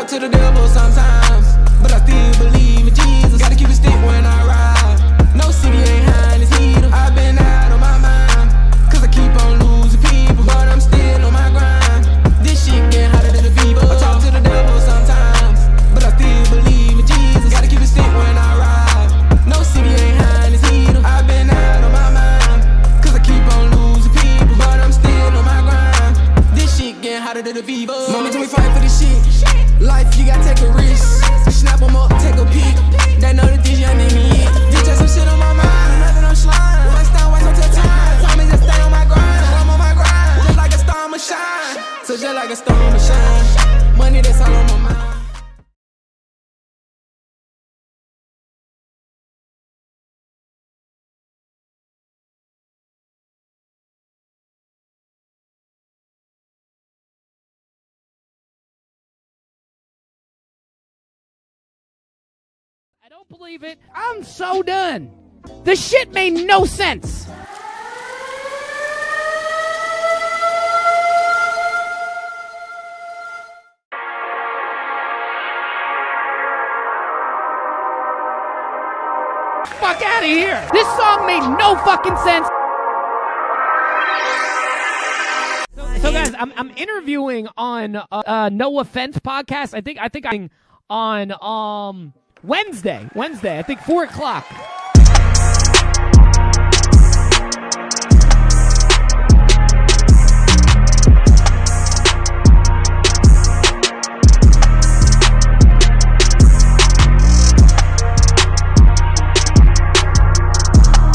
talk to the devil sometimes, but I still believe in Jesus. Gotta keep it stick when I ride. No city ain't high in this heater. I've been out on my mind, cause I keep on losing people, but I'm still on my grind. This shit getting hotter than the fever. I talk to the devil sometimes, but I still believe in Jesus. Gotta keep it stick when I ride. No city ain't high in this heater. I've been out on my mind, cause I keep on losing people, but I'm still on my grind. This shit getting hotter than the fever. Mommy told me fight for this shit. Life, you gotta take a risk. Snap them up, take a peek. They know that this young nigga it. This just some shit on my mind, nothing I'm slime. West down, west until time. Tell me just stay on my grind. I'm on my grind, just like a star, I'ma shine. So just like a star, I'ma shine. Money, that's all on my mind. I don't believe it. I'm so done. The shit made no sense. Fuck out of here. This song made no fucking sense. So guys, I'm interviewing on No Offense podcast. I think I'm on Wednesday, I think 4 o'clock.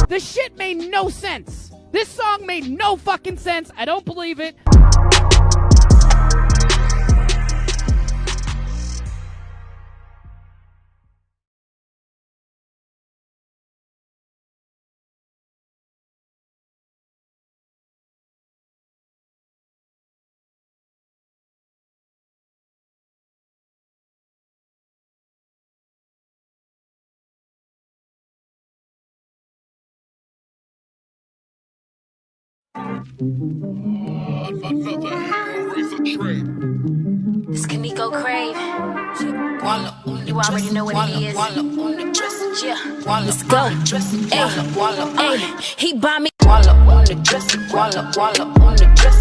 The shit made no sense. This song made no fucking sense. I don't believe it. Another Hellraiser train. This Kaneko Crave. You already know what it is. Yeah, let's go. Hey, he buy me. Walla on the dress, walla on the dress,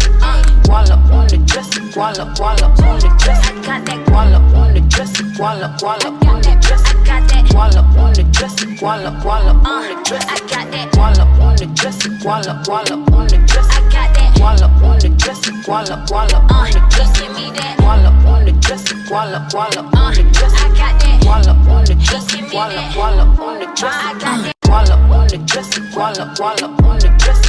walla on the dress, walla on the dress. I got that walla on the dress, walla on the dress. I got that walla on the dress, walla on the dress. I got that walla on the dress, walla on the dress. I got that walla on the dress, walla on the dress. Give me that walla on the dress, walla on the dress. I got that walla on the dress, walla on the dress. I got that walla on the dress, walla on the dress.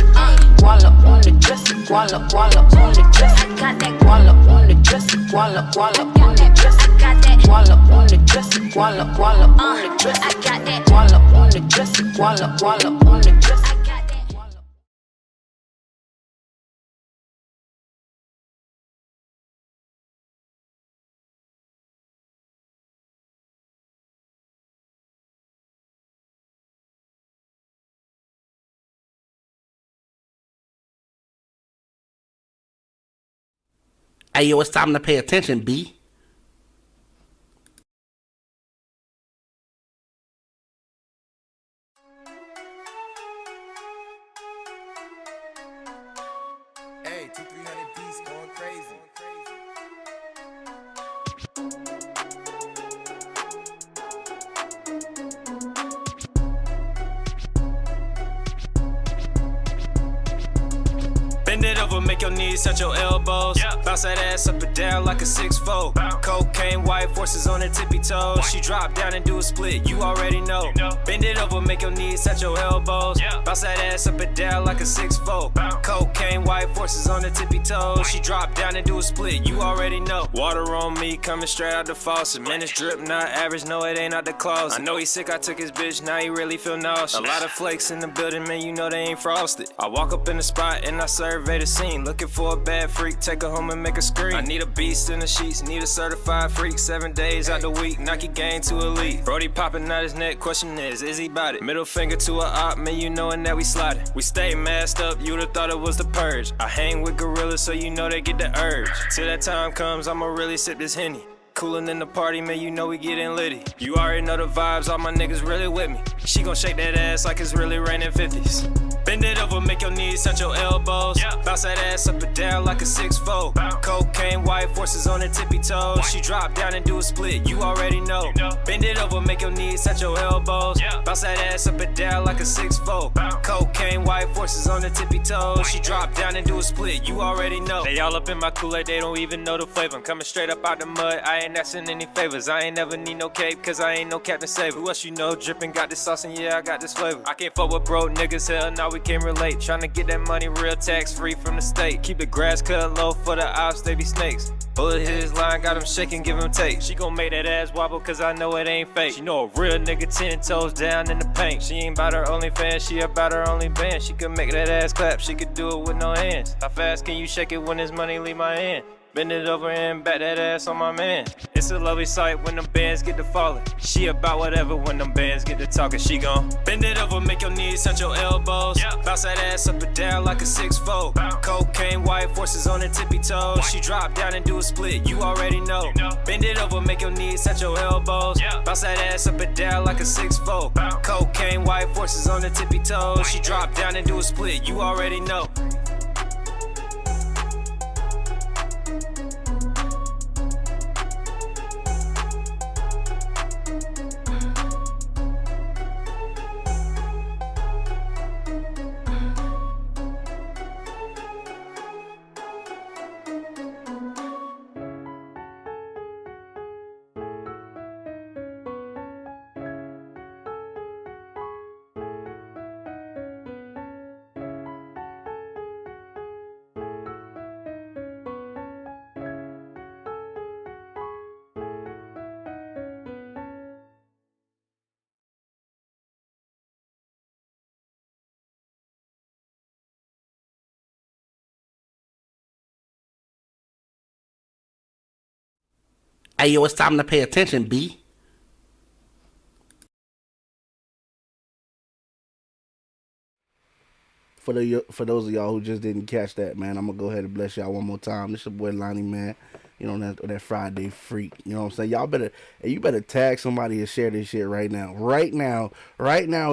Walla on the dress, walla on the dress. I got that walla on the dress, walla on the dress. I got that walla on the dress, walla on the dress. I got that walla on the dress, walla on the dress. I got that. Hey, yo, it's time to pay attention, B. Hey, 200-300 beats going crazy. Bend it over, make your knees touch your elbows. Bounce that ass up and down like a 6'4". Cocaine white forces on her tippy toes. She drop down and do a split, you already know. Bend it over, make your knees touch your elbows. Bounce that ass up and down like a 6'4". Cocaine white forces on her tippy toes. She drop down and do a split, you already know. Water on me, coming straight out the faucet. Man, it's drip, not average, no, it ain't out the closet. I know he's sick, I took his bitch, now he really feel nauseous. A lot of flakes in the building, man, you know they ain't frosted. I walk up in the spot and I survey the scene. Looking for a bad freak, take her home and make her scream. I need a beast in the sheets, need a certified freak. 7 days out the week, knock your game to elite. Brody popping out his neck, question is he bout it? Middle finger to a op, man, you knowin' that we sliding. We stay masked up, you'd have thought it was the purge. I hang with gorillas, so you know they get the urge. Till that time comes, I'ma really sip this Henny. Coolin' in the party, man, you know we getting litty. You already know the vibes, all my niggas really with me. She gon' shake that ass like it's really raining 50s. Bend it over, make your knees touch your elbows. Bounce that ass up and down like a 6'4". Cocaine white, forces on her tippy toes. She drop down and do a split, you already know. Bend it over, make your knees touch your elbows. Bounce that ass up and down like a 6'4". Cocaine white, forces on her tippy toes. She drop down and do a split, you already know. They all up in my Kool-Aid, they don't even know the flavor. I'm coming straight up out the mud, I ain't asking any favors. I ain't never need no cape, cause I ain't no Captain Saver. Who else you know drippin', got this sauce and yeah, I got this flavor. I can't fuck with broke niggas, hell nah, we can't relate. Tryna get that money real tax free from the state. Keep the grass cut low for the ops, they be snakes. Bullet hit his line, got him shaking, give him take. She gon' make that ass wobble, cause I know it ain't fake. She know a real nigga 10 toes down in the paint. She ain't about her OnlyFans, she about her only band. She could make that ass clap, she could do it with no hands. How fast can you shake it when this money leave my hand? Bend it over and back that ass on my man. It's a lovely sight when them bands get to falling. She about whatever when them bands get to talking. She gon' bend it over, make your knees touch your elbows. Bounce that ass up and down like a 6'4". Cocaine white, forces on her tippy toes. She drop down and do a split, you already know. Bend it over, make your knees touch your elbows. Bounce that ass up and down like a 6'4". Cocaine white, forces on her tippy toes. She drop down and do a split, you already know. Hey, yo, it's time to pay attention, B. For those of y'all who just didn't catch that, man, I'm going to go ahead and bless y'all one more time. This your boy Lani, man. You know, that Friday freak. You know what I'm saying? Y'all better tag somebody and share this shit right now. Right now,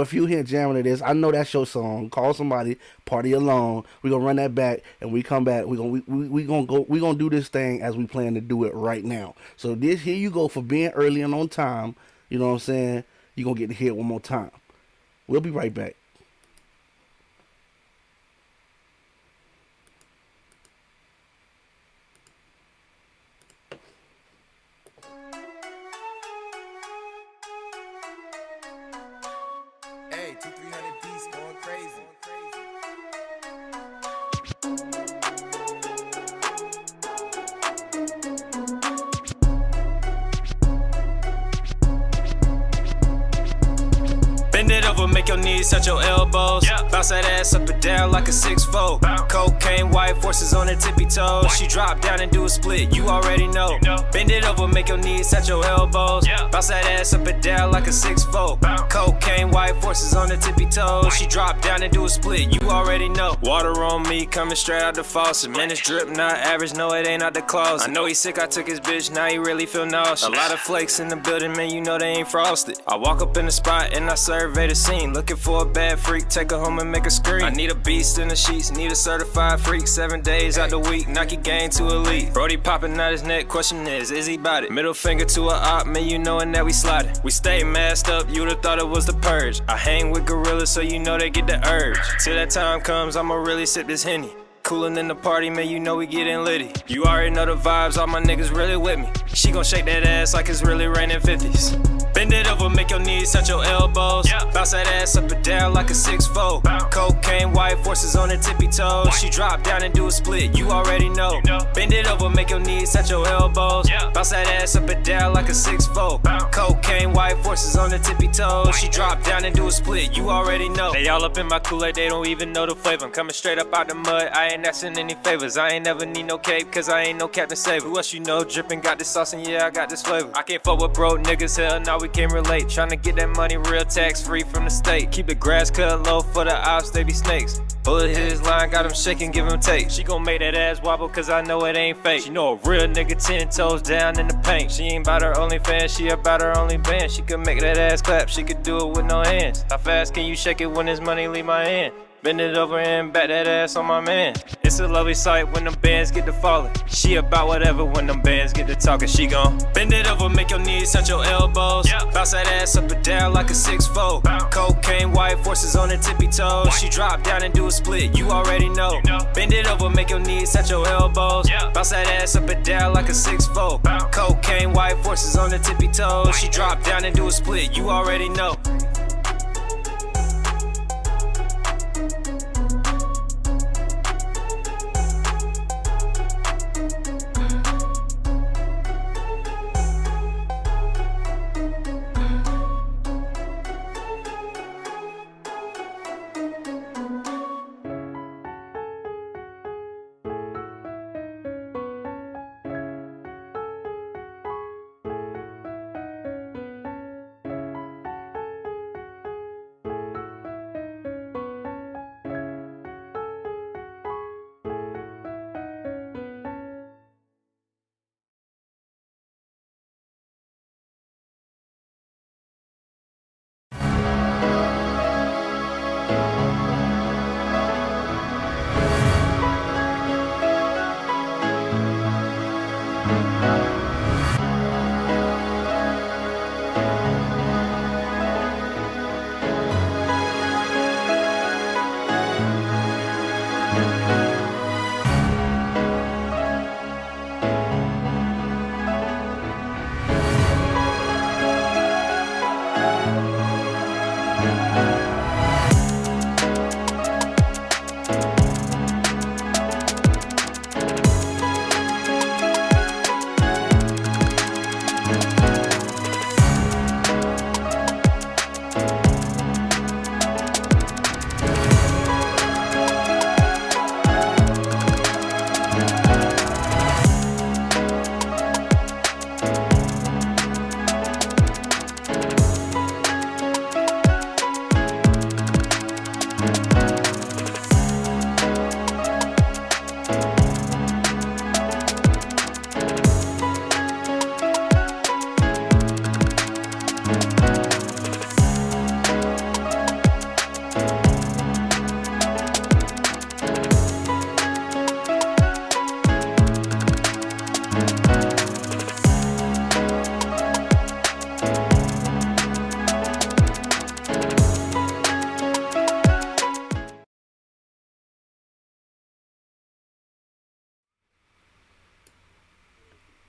if you hear jamming to this, I know that's your song. Call somebody, party alone. We're going to run that back, and we come back. We're gonna do this thing as we plan to do it right now. So here you go for being early and on time. You know what I'm saying? You're going to get to hear it one more time. We'll be right back. Hey, 200-300 beats going crazy. Bend it over, make your knees touch your elbows. Bounce that ass up and down like a 6'4". Cocaine white, forces on her tippy toes. She drop down and do a split, you already know. Bend it over, make your knees touch your elbows. Bounce that ass up and down like a 6'4". Cocaine white, forces on her tippy toes. She drop down and do a split, you already know. Water on me, coming straight out the faucet. Man, it's drip, not average, no, it ain't out the closet. I know he's sick, I took his bitch, now he really feel nauseous. A lot of flakes in the building, man, you know they ain't frosted. I walk up in the spot and I survey the scene. Looking for a bad freak, take her home and make her scream. I need a beast in the sheets, need a certified freak. 7 days out the week, Nike gang to elite. Brody popping out his neck, question is he bout it? Middle finger to a op, man, you knowin' that we slotted. We stay masked up, you'd have thought it was the purge. I hang with gorillas, so you know they get the urge. Till that time comes, I'ma really sip this Henny. Coolin' in the party, man, you know we getting litty. You already know the vibes, all my niggas really with me. She gon' shake that ass like it's really raining 50s. Bend it over, make your knees touch your elbows. Bounce that ass up and down like a 6'4". Cocaine white, forces on her tippy toes. She drop down and do a split, you already know. Bend it over, make your knees touch your elbows. Bounce that ass up and down like a 6'4". Cocaine white, forces on her tippy toes. She drop down and do a split, you already know. They all up in my Kool-Aid, they don't even know the flavor. I'm coming straight up out the mud, I ain't asking any favors. I ain't never need no cape, cause I ain't no Captain Saver. Who else you know drippin', got this sauce and yeah, I got this flavor. I can't fuck with broke niggas, hell nah, we can't relate. Tryna get that money real tax free from the state. Keep the grass ass cut low for the ops, they be snakes. Bullet hit his line, got him shaking, give him tape. She gon' make that ass wobble, cause I know it ain't fake. She know a real nigga 10 toes down in the paint. She ain't about her OnlyFans, she about her only band. She could make that ass clap, she could do it with no hands. How fast can you shake it when this money leave my hand? Bend it over and back that ass on my man. It's a lovely sight when them bands get to falling. She about whatever when them bands get to talking. She gon' bend it over, make your knees touch your elbows. Bounce that ass up and down like a 6'4". Cocaine white forces on her tippy toes. She drop down and do a split, you already know. Bend it over, make your knees touch your elbows. Bounce that ass up and down like a 6'4". Cocaine white forces on her tippy toes. She drop down and do a split, you already know.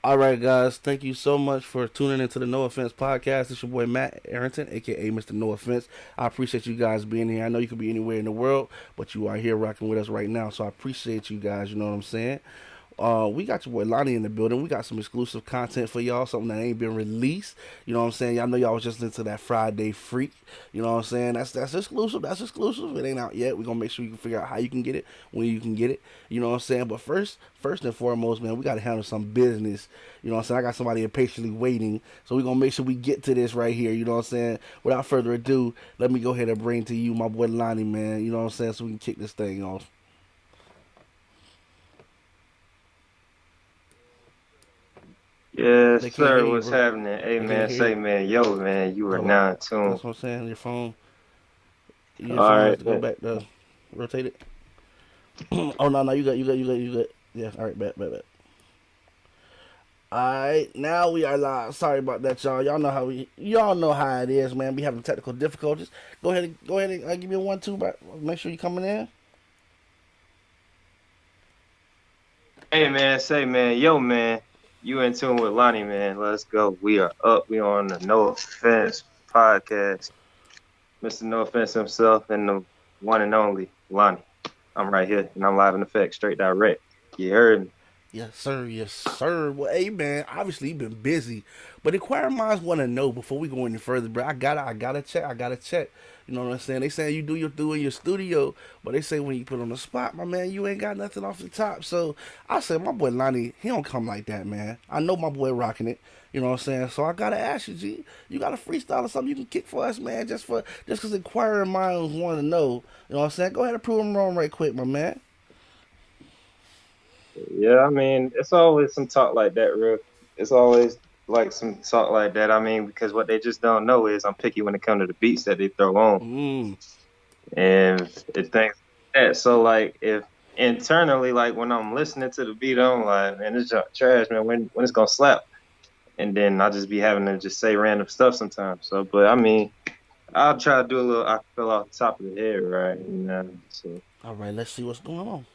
All right, guys. Thank you so much for tuning into the No Offense podcast. It's your boy Matt Arrington, aka Mr. No Offense. I appreciate you guys being here. I know you could be anywhere in the world, but you are here rocking with us right now. So I appreciate you guys. You know what I'm saying? We got your boy Lani in the building. We got some exclusive content for y'all, something that ain't been released. You know what I'm saying? Y'all know y'all was just into that Friday Freak. You know what I'm saying? That's exclusive. That's exclusive. It ain't out yet. We're gonna make sure you can figure out how you can get it, when you can get it. You know what I'm saying? But first and foremost, man, we gotta handle some business. You know what I'm saying? I got somebody impatiently waiting. So we're gonna make sure we get to this right here. You know what I'm saying? Without further ado, let me go ahead and bring to you my boy Lani, man. You know what I'm saying? So we can kick this thing off. Yes, They can't sir. hear you, What's bro. happening? Hey, They man, can't hear say, you. man, yo, man, you are now in tune. That's what I'm saying. Your phone All has right, to go man. back to rotate it. Oh no, you got. Yeah, all right, bet. All right, now we are live. Sorry about that, y'all. Y'all know how it is, man. We having technical difficulties. Go ahead and give me a 1-2. But make sure you coming in. Hey, man, say, man, yo, man, you in tune with Lani, man. Let's go. We are up. We on the No Offense podcast. Mr. No Offense himself and the one and only Lani. I'm right here, and I'm live in effect, straight direct. You heard me. Yes, sir. Well, hey, man, obviously you've been busy, but inquiring minds want to know before we go any further, bro. I gotta check. You know what I'm saying? They say you do your thing in your studio, but they say when you put on the spot, my man, you ain't got nothing off the top. So I said, my boy Lani, he don't come like that, man. I know my boy rocking it. You know what I'm saying? So I gotta ask you, G, you got a freestyle or something you can kick for us, man? Just cause inquiring minds want to know. You know what I'm saying? Go ahead and prove them wrong right quick, my man. Yeah, I mean, it's always some talk like that, real. It's always like some talk like that. I mean, because what they just don't know is I'm picky when it comes to the beats that they throw on. And it things like that. So like if internally, like when I'm listening to the beat, I'm like, man, this junk trash, man, when it's gonna slap? And then I'll just be having to just say random stuff sometimes. So but I mean, I'll try to do a little acapella off the top of the head, right? You know. So all right, let's see what's going on.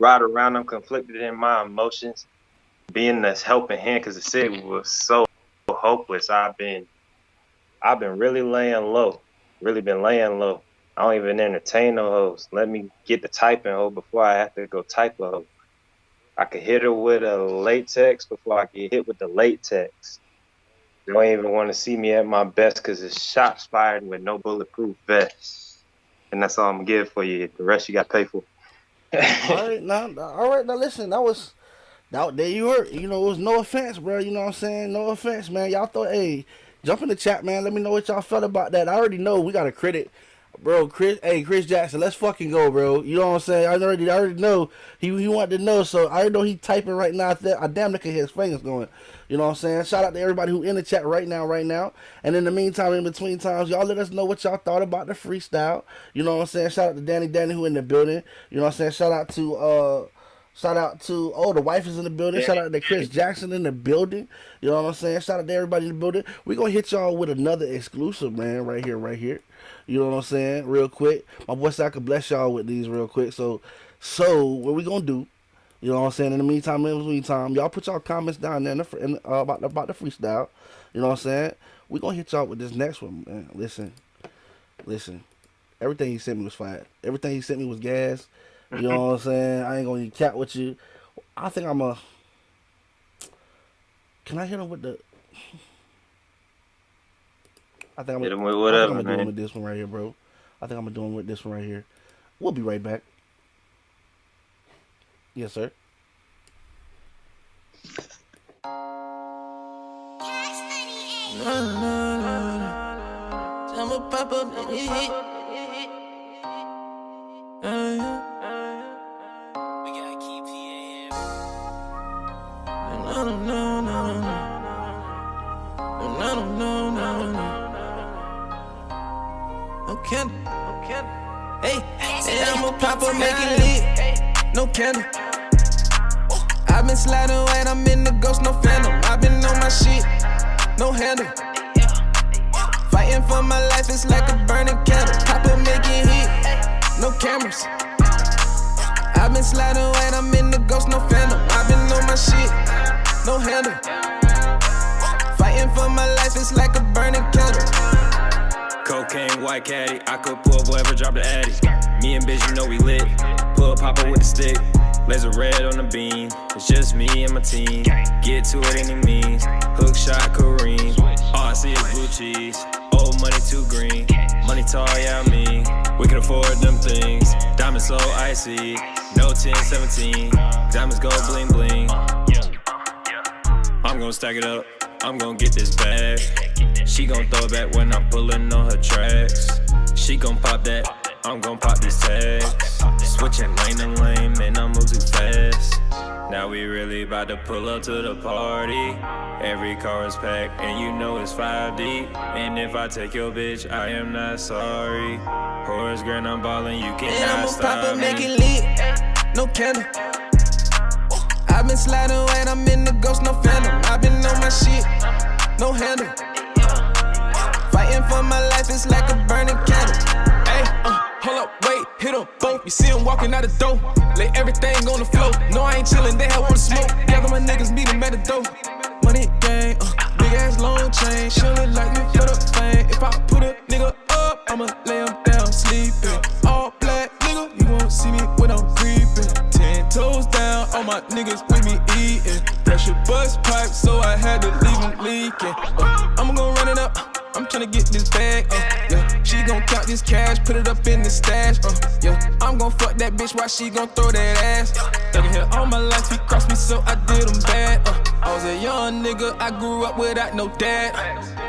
Ride around, I'm conflicted in my emotions. Being this helping hand, because the city was so hopeless. I've been really laying low. Really been laying low. I don't even entertain no hoes. Let me get the typing hoe before I have to go type a hoe. I could hit her with a latex before I get hit with the latex. They don't even want to see me at my best because it's shots fired with no bulletproof vest. And that's all I'm gonna give for you. The rest you got to pay for. All right, now listen, there you heard. You know, it was no offense, bro. You know what I'm saying? No offense, man. Y'all thought, hey, jump in the chat, man. Let me know what y'all felt about that. I already know we got a credit. Bro, Chris Jackson, let's fucking go, bro. You know what I'm saying? I already know. He wanted to know, so I already know he typing right now. I damn near can hear his fingers going. You know what I'm saying? Shout out to everybody who in the chat right now. And in the meantime, in between times, y'all let us know what y'all thought about the freestyle. You know what I'm saying? Shout out to Danny who in the building. You know what I'm saying? Shout out to the wife is in the building. Shout out to Chris Jackson in the building. You know what I'm saying? Shout out to everybody in the building. We're going to hit y'all with another exclusive, man, right here. You know what I'm saying? Real quick. My boy said I could bless y'all with these real quick. So what we going to do, you know what I'm saying? In the meantime, y'all put y'all comments down there about the freestyle. You know what I'm saying? We're going to hit y'all with this next one, man. Listen. Everything he sent me was fire. Everything he sent me was gas. You know what I'm saying? I ain't gonna cat with you. I think can I hit him with the? I think I'm hit him with whatever, man. Do him with this one right here, bro. I think I'm gonna do him with this one right here. We'll be right back. Yes, sir. I'ma pop up and hit. Hey, I'ma pop up, make it lit. No candle. I've been sliding when I'm in the ghost, no phantom. I've been on my shit, no handle. Fighting for my life, it's like a burning candle. Pop up, make it hit. No cameras. I've been sliding when I'm in the ghost, no phantom. I've been on my shit, no handle. Fighting for my life, it's like a burning candle. Cocaine, white caddy, I could pull whoever drop the addy. Me and bitch, you know we lit. Pull Papa with the stick. Laser red on the beam. It's just me and my team. Get to it any means. Hook shot Kareem. All I see is blue cheese. Old money too green. Money tall, yeah, I mean. We can afford them things. Diamonds so icy. No 10, 17. Diamonds go bling bling. I'm gonna stack it up. I'm gonna get this bag. She gon' throw it back when I'm pulling on her tracks. She gon' pop that. I'm gon' pop these tags. Switching lane to lane, man, I move too fast. Now we really about to pull up to the party. Every car is packed, and you know it's 5 deep. And if I take your bitch, I am not sorry. Horace Grant, I'm ballin', you cannot stop me. I'ma pop up, make it lit. No candle. I've been sliding when I'm in the ghost, no phantom. I've been on my shit, no handle. Fighting for my life, it's like a burning candle. Hey, hold up, wait, hit them both. You see them walking out the door, lay everything on the floor. No, I ain't chillin', they wanna smoke. Gather my niggas, meet them at the door. Money gang, big ass long chain. She look like me for the fame. If I put a nigga up, I'ma lay him down sleeping. All black nigga, you won't see me when I'm creeping. 10 toes down, all my niggas with me eating. Pressure bust pipe, so I had to leave him leaking. I'ma gon' run it up. I'm tryna get this bag, yeah. She gon' count this cash, put it up in the stash, yeah. I'm gon' fuck that bitch while she gon' throw that ass. Thuggin' here all my life, he crossed me so I did him bad, I was a young nigga, I grew up without no dad.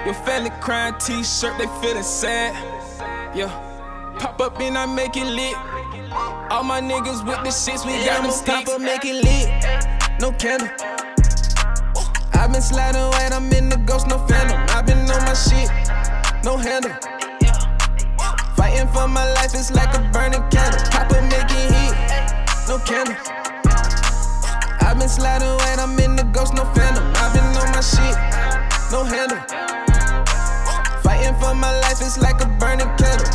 Your family crying t-shirt, they feelin' sad, yeah. Pop up and I make it lit. All my niggas with the shits, we got them sticks. Pop up, make it lit, no candle. I been sliding when I'm in the ghost, no phantom. I been on my shit, no handle. Fighting for my life, it's like a burning candle. Pop up, make it hit, no candle. I been sliding when I'm in the ghost, no phantom. I been on my shit, no handle. Fighting for my life, it's like a burning candle.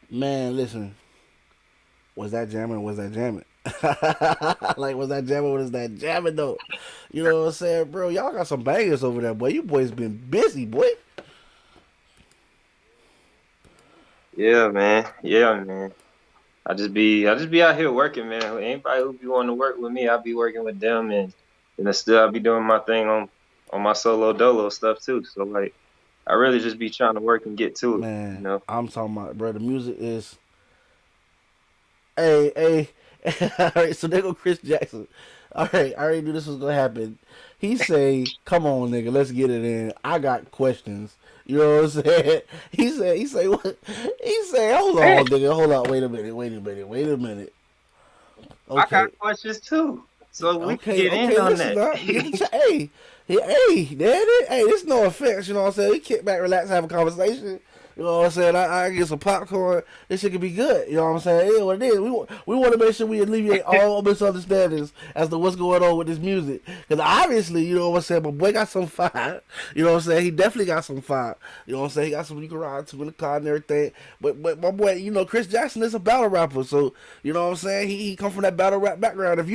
Man, listen. Was that jamming or was that jamming? Like, was that jamming or was that jamming, though? You know what I'm saying, bro? Y'all got some bangers over there, boy. You boys been busy, boy. Yeah, man. Yeah, man. I just be out here working, man. Anybody who be wanting to work with me, I be working with them, and still I be doing my thing on my solo dolo stuff too. So like, I really just be trying to work and get to it. Man, you know? I'm talking about, bro. The music is. Hey. All right, so there go Chris Jackson. All right, I already knew this was gonna happen. He say, "Come on, nigga, let's get it in. I got questions." You know what I'm saying? He say what? He say, "Hold on, nigga, hold on, wait a minute." Okay. I got questions too, so we can get in on that. Hey, this no offense, you know what I'm saying? We kick back, relax, have a conversation. You know what I'm saying? I get some popcorn. This shit could be good. You know what I'm saying? It is what it is. We want to make sure we alleviate all misunderstandings as to what's going on with this music. Because obviously, you know what I'm saying, my boy got some fire. You know what I'm saying? He definitely got some fire. You know what I'm saying? He got some you can ride to in the car and everything. But my boy, you know, Chris Jackson is a battle rapper. So, you know what I'm saying? He come from that battle rap background. If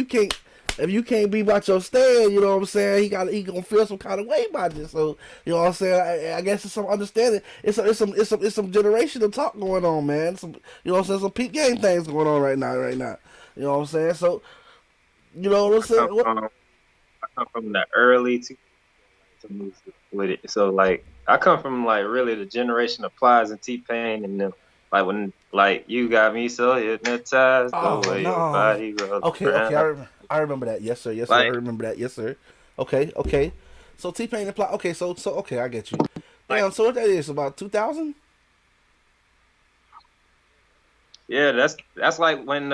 you can't be about your stand, you know what I'm saying, he gonna feel some kind of way about you. So, you know what I'm saying, I guess it's some understanding. It's some generational talk going on, man. Some, you know what I'm saying, some peak game things going on right now. You know what I'm saying? So, you know what I'm saying? I come from the early 2000s with it. So like, I come from like really the generation of Plies and T-Pain and them. Like when like you got me so hypnotized the way your body goes. Okay, I remember that. Yes, sir. Like, I remember that. Yes, sir. Okay. So T-Pain and Ply. Okay, so okay, I get you. Damn. So what that is about 2000? Yeah, that's like when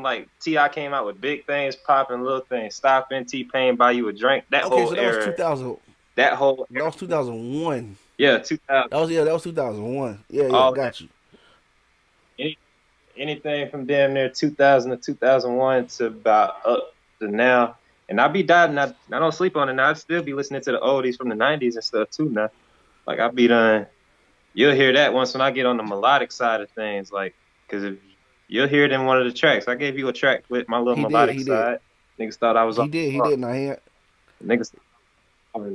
like T.I. came out with Big Things, Poppin', Little Things, Stoppin', T-Pain, Buy You a Drink. That whole that era. Was 2000. That whole. That was 2001. Yeah, 2000. That was 2001. Yeah, got you. Anything from damn near 2000 to 2001 to about up to now. And I be diving, I don't sleep on it now. I still be listening to the oldies from the 90s and stuff too now. Like I be done, you'll hear that once when I get on the melodic side of things. Like, because if you'll hear it in one of the tracks. I gave you a track with my little melodic side. Niggas thought I was He did. Now he niggas,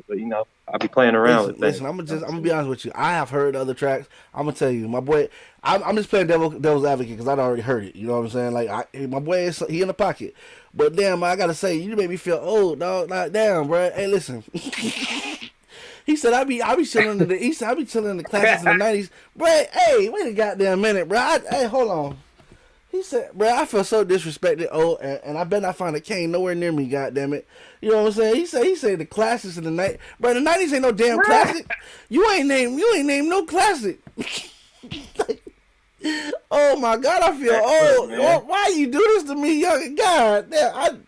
but you know, I be playing around with things. Listen, I'm gonna be honest with you. I have heard other tracks. I'm gonna tell you, my boy. I'm just playing devil's advocate because I already heard it. You know what I'm saying? Like, my boy, he in the pocket. But damn, I gotta say, you made me feel old, dog. Like, damn, bro. Hey, listen. He said I be chilling in the East. I be chilling in the classes in the '90s, bro. Hey, wait a goddamn minute, bro. Hey, hold on. He said, bro, I feel so disrespected. Oh, and I bet I find a cane nowhere near me. Goddamn it. You know what I'm saying? He said the classics in the night, bro. The '90s ain't no damn classic. You ain't name no classic. Oh my God, I feel old. Why you do this to me, young? God damn.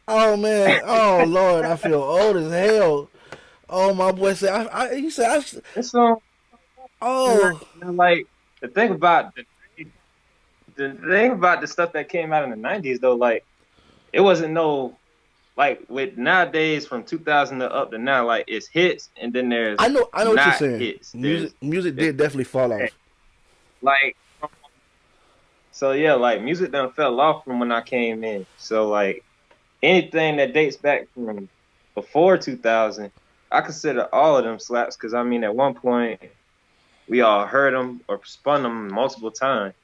Oh man. Oh Lord, I feel old as hell. Oh, my boy said. He said. Like the thing about the stuff that came out in the '90s, though, like it wasn't no like with nowadays from 2000 to up to now, like it's hits and then there's I know what you're saying. Hits. Music did definitely fall off. Like So yeah, like music done fell off from when I came in. So like anything that dates back from before 2000, I consider all of them slaps because I mean at one point we all heard them or spun them multiple times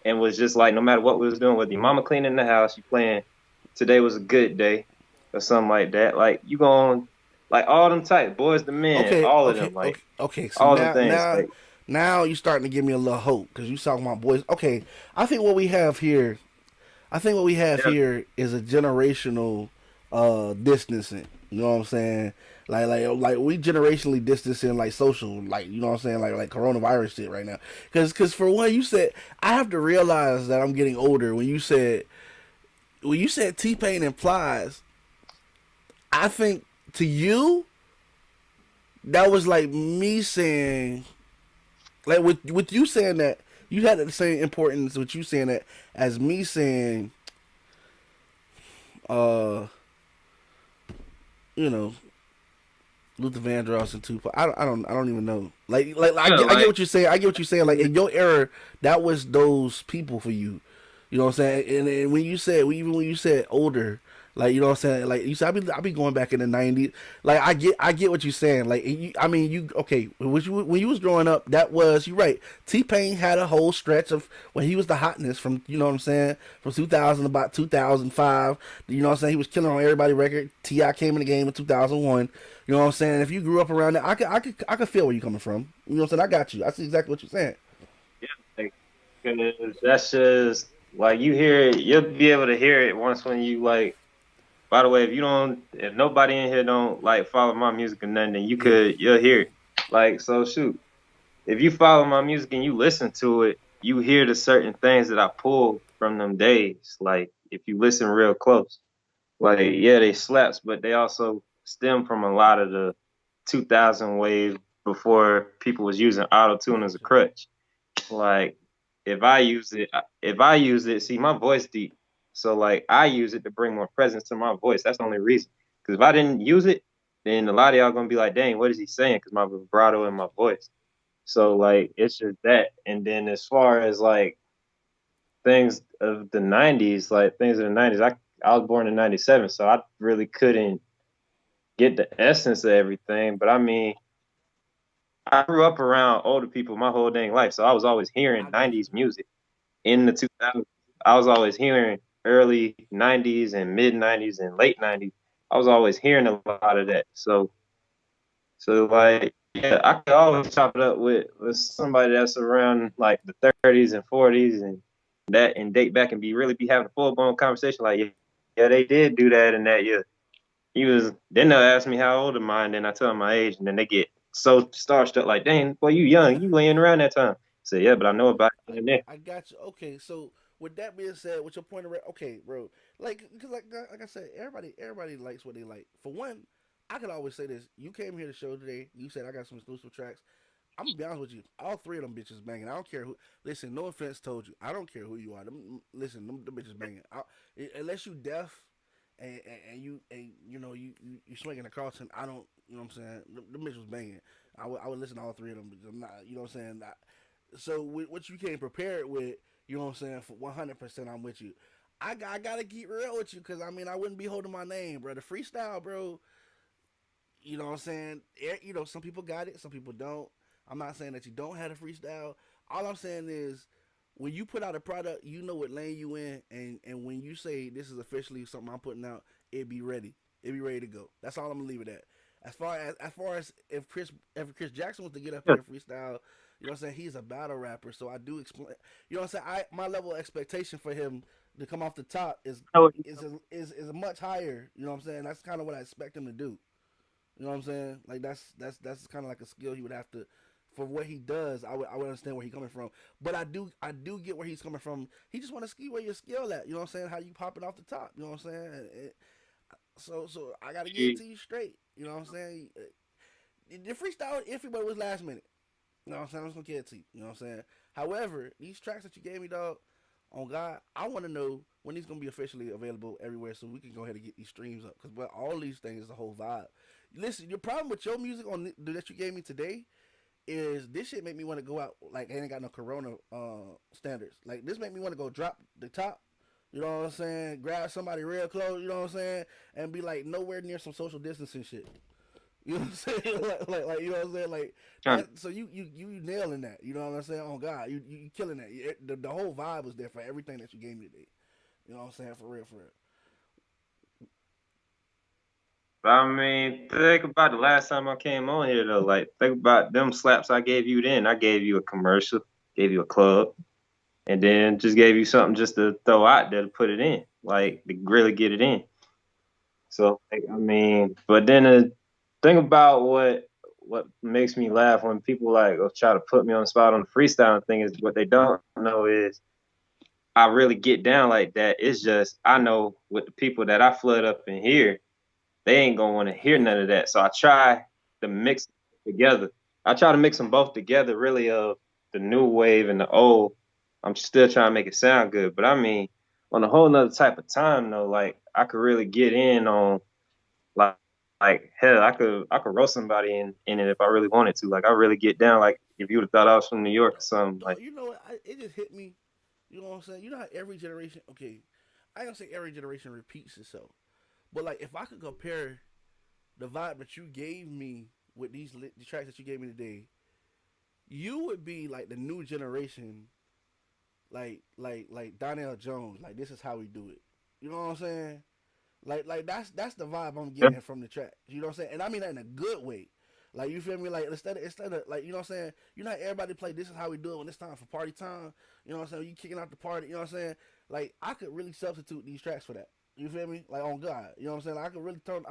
and was just like no matter what we was doing, whether your mama cleaning the house, you playing Today Was a Good Day or something like that. Like you going like all them type boys the men, Okay, all of okay, them, like okay, okay. So all them now, things. now, Like now you're starting to give me a little hope because you talking about boys. Okay, I think what we have here, I think what we have yeah, here is a generational distancing. You know what I'm saying? Like we generationally distancing like social, like you know what I'm saying, like coronavirus shit right now. Because for one, you said I have to realize that I'm getting older. When you said T Pain implies, I think to you that was like me saying, like with you saying that you had the same importance with you saying that as me saying, uh, you know, Luther Vandross and Tupac. I don't even know. Like yeah, I get like what you're saying. I get what you're saying. Like in your era, that was those people for you. You know what I'm saying? And when you said, even when you said older, like you know what I'm saying, like you said, I be going back in the '90s. Like I get what you're saying. Like I mean, you okay? When you was growing up, that was you right. T Pain had a whole stretch of when he was the hotness from you know what I'm saying from 2000 about 2005. You know what I'm saying? He was killing on everybody record. Ti came in the game in 2001. You know what I'm saying? If you grew up around that, I could feel where you're coming from. You know what I'm saying? I got you. I see exactly what you're saying. yeah, like 'cause that's just like you hear it, you'll be able to hear it once when you like. By the way, if nobody in here don't like follow my music or nothing, then Yeah. you'll hear it. Like so, shoot. If you follow my music and you listen to it, you hear the certain things that I pull from them days. Like if you listen real close, like yeah, they slaps, but they also stem from a lot of the 2000 wave before people was using auto tune as a crutch. Like if I use it, see my voice deep, so like I use it to bring more presence to my voice. That's the only reason. Because if I didn't use it, then a lot of y'all gonna be like, dang, what is he saying? Because my vibrato in my voice. So like it's just that. And then as far as like things of the '90s, like things of the '90s, I was born in '97, so I really couldn't get the essence of everything. But I mean, I grew up around older people my whole dang life, so I was always hearing I got you. '90s music. In the 2000s, I was always hearing early '90s and mid '90s and late '90s. I was always hearing a lot of that. So like, yeah, I could always chop it up with somebody that's around like the 30s and 40s and date back and be having a full blown conversation. Like, yeah, yeah, they did do that and that. Yeah, he was. Then they'll ask me how old am I, and then I tell them my age, and then they get so starstruck, like, dang, boy, you young, you laying around that time. So yeah, but I know about it in there. I got you. Okay, so with that being said, with your point of okay, bro, because like I said, everybody likes what they like. For one, I could always say this: you came here to show today. You said I got some exclusive tracks. I'm gonna be honest with you. All three of them bitches banging. I don't care who. Listen, no offense told you. I don't care who you are. Listen, them bitches banging. Unless you deaf and you know you swinging across and I don't. You know what I'm saying? Them bitches banging. I would listen to all three of them. But I'm not. You know what I'm saying? So with what you came prepared with, you know what I'm saying, for 100%, I'm with you. I gotta keep real with you because I mean I wouldn't be holding my name, bro. The freestyle, bro. You know what I'm saying? You know, some people got it, some people don't. I'm not saying that you don't have a freestyle. All I'm saying is when you put out a product, you know what lane you in, and when you say this is officially something I'm putting out, it be ready. It be ready to go. That's all I'm gonna leave it at. As far as if Chris Jackson was to get up here and freestyle, you know what I'm saying, he's a battle rapper. So I do explain. You know what I'm saying. My level of expectation for him to come off the top is much higher. You know what I'm saying. That's kind of what I expect him to do. You know what I'm saying? Like that's kind of like a skill he would have to, for what he does. I would understand where he's coming from, but I do get where he's coming from. He just want to see where your skill at. You know what I'm saying? How you popping off the top. You know what I'm saying? So I got to get it to you straight. You know what I'm saying? The freestyle everybody was last minute. You know what I'm saying? I'm just gonna get it to you. You know what I'm saying? However, these tracks that you gave me, dog, on God, I want to know when these gonna be officially available everywhere, so we can go ahead and get these streams up. Because all these things is a whole vibe. Listen, your problem with your music that you gave me today is this shit make me want to go out like I ain't got no corona standards. Like this make me want to go drop the top. You know what I'm saying? Grab somebody real close, you know what I'm saying? And be like nowhere near some social distancing shit. You know what I'm saying? Like you know what I'm saying? Like Trying that. So you nailing that. You know what I'm saying? Oh God, you killing that. The whole vibe was there for everything that you gave me today. You know what I'm saying? For real, for real. I mean, think about the last time I came on here though. Like, think about them slaps I gave you then. I gave you a commercial, gave you a club, and then just gave you something just to throw out there to put it in, Yeah. like to really get it in. So, like, I mean, but then think about what makes me laugh when people like try to put me on the spot on the freestyling thing is what they don't know is I really get down like that. It's just I know with the people that I flood up in here they ain't gonna want to hear none of that. So I try to mix it together. I try to mix them both together, really, of the new wave and the old. I'm still trying to make it sound good, but I mean, on a whole nother type of time though, like I could really get in on like hell, I could roast somebody in it if I really wanted to. Like I really get down. Like if you would have thought I was from New York or something, Dog, like you know what? It just hit me. You know what I'm saying? You know how every generation. Okay, I don't say every generation repeats itself, but like if I could compare the vibe that you gave me with the tracks that you gave me today, you would be like the new generation, like Donnell Jones. Like this is how we do it. You know what I'm saying? Like that's the vibe I'm yeah, getting from the track. You know what I'm saying? And I mean that in a good way. Like you feel me? Like instead of like you know what I'm saying? You know how everybody play this is how we do it when it's time for party time. You know what I'm saying? You kicking out the party, you know what I'm saying? Like I could really substitute these tracks for that. You feel me? Like on God. You know what I'm saying? Like, I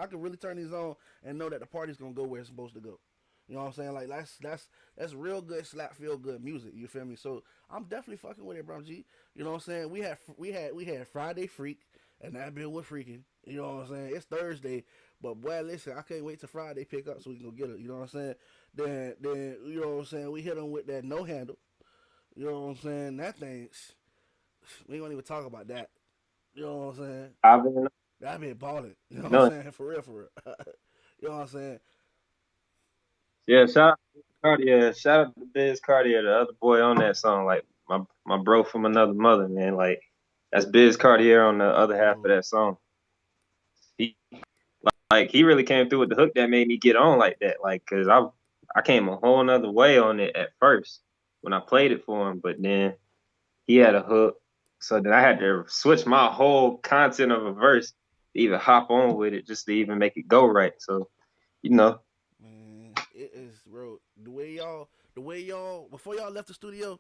could really turn these on and know that the party's gonna go where it's supposed to go. You know what I'm saying? Like that's real good slap feel good music. You feel me? So I'm definitely fucking with it, bro. G. You know what I'm saying? We had Friday Freak, and that bill was freaking. You know what I'm saying? It's Thursday, but boy, listen, I can't wait till Friday pick up so we can go get it. You know what I'm saying? Then you know what I'm saying? We hit them with that no handle. You know what I'm saying? That thing, we don't even talk about that. You know what I'm saying? I've been That been balling. You know what I'm done. saying? For real, for real. You know what I'm saying? Yeah, shout out to Cartier. Shout out to Biz Cartier, the other boy on that song. Like my bro from another mother, man. Like that's Biz Cartier on the other half of Oh, that song. He like he really came through with the hook that made me get on like that. Like, cause I came a whole nother way on it at first when I played it for him, but then he had a hook, so then I had to switch my whole content of a verse to even hop on with it just to even make it go right. So you know, man, it is, bro. The way y'all, before y'all left the studio,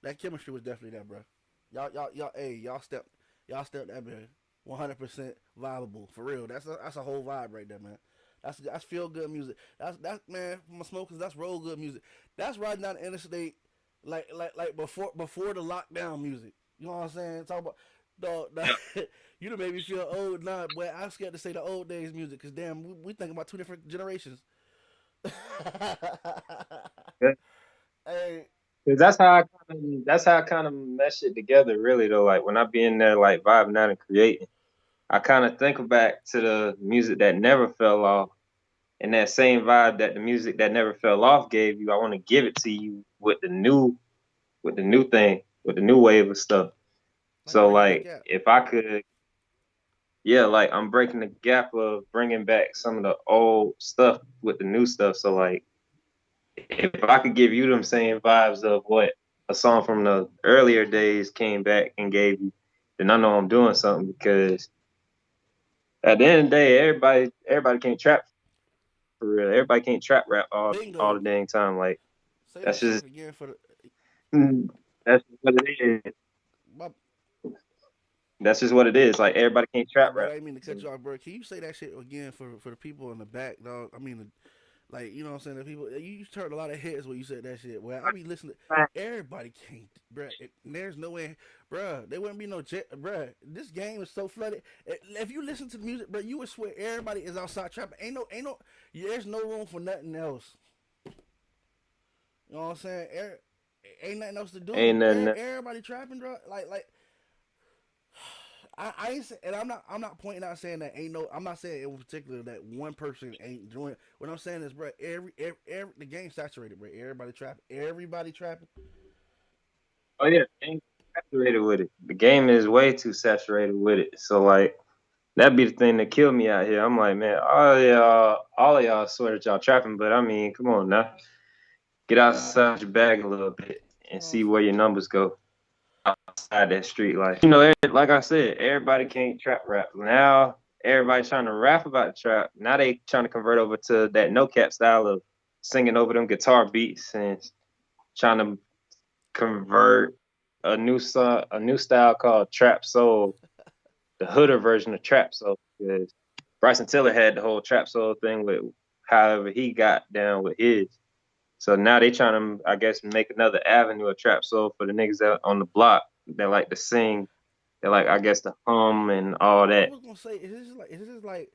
that chemistry was definitely there, bro. Y'all stepped that man. 100% viable for real. That's a whole vibe right there, man. That's feel good music. That's man, for my smokers. That's roll good music. That's riding down the interstate, like before the lockdown music. You know what I'm saying? Talk about the you done made me feel old. Nah, boy, I'm scared to say the old days music because damn, we think about two different generations. Hey, 'cause that's how I kind of mesh it together, really though. Like when I be in there, like vibing out and creating, I kind of think back to the music that never fell off, and that same vibe that the music that never fell off gave you. I want to give it to you with the new thing, with the new wave of stuff. like So breaking the like gap. if I could, yeah, like I'm breaking the gap of bringing back some of the old stuff with the new stuff. So like if I could give you them same vibes of what a song from the earlier days came back and gave you, then I know I'm doing something because at the end of the day, everybody can't trap for real. Everybody can't trap rap all the Bingo. dang time. Like Say that's that shit just again for the. that's what it is. My, That's just what it is. Like everybody can't my trap bad. rap. I didn't mean to cut you off, bro. Can you say that shit again for the people in the back, dog? I mean, like you know what I'm saying. The people you turned a lot of heads when you said that shit. Well, I be listening. Everybody can't, bro. There's no way, bro. There wouldn't be no jet, bro. This game is so flooded. If you listen to the music, bro, you would swear everybody is outside trapping. Ain't no. There's no room for nothing else. You know what I'm saying? Ain't nothing else to do. Ain't nothing. Everybody trapping, bro. Like I ain't say, and I'm not pointing out saying that ain't no. I'm not saying in particular that one person ain't doing it. What I'm saying is, bro, every the game's saturated, bro. Everybody trapping. Everybody trapping. Oh yeah, the game's saturated with it. The game is way too saturated with it. So like that'd be the thing that killed me out here. I'm like, man, all of y'all swear that y'all trapping, but I mean, come on now, get outside your bag a little bit and Oh, see where your numbers go outside that street life. You know, like I said, everybody can't trap rap now. Everybody trying to rap about the trap. Now they trying to convert over to that no cap style of singing over them guitar beats and trying to convert a new style called trap soul, the hooder version of trap soul. Because Bryson Tiller had the whole trap soul thing with however he got down with his. So now they trying to, I guess, make another avenue of trap soul for the niggas that on the block that like to sing, that like I guess to hum and all I that. was gonna say, is this like,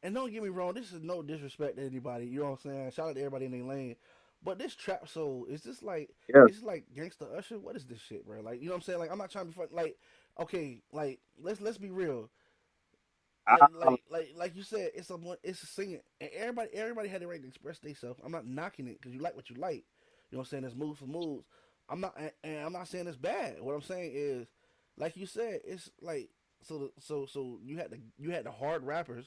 and don't get me wrong, this is no disrespect to anybody. You know what I'm saying? Shout out to everybody in their lane. But this trap soul is this like, Yeah, is this like gangsta Usher? What is this shit, bro? Like, you know what I'm saying? Like, I'm not trying to be fun. Like, okay, like let's be real. I, Like you said, it's a singing, and everybody had the right to express themselves. I'm not knocking it because you like what you like. You know what I'm saying? There's moves for moves. And I'm not saying it's bad. What I'm saying is, like you said, it's like so you had the hard rappers,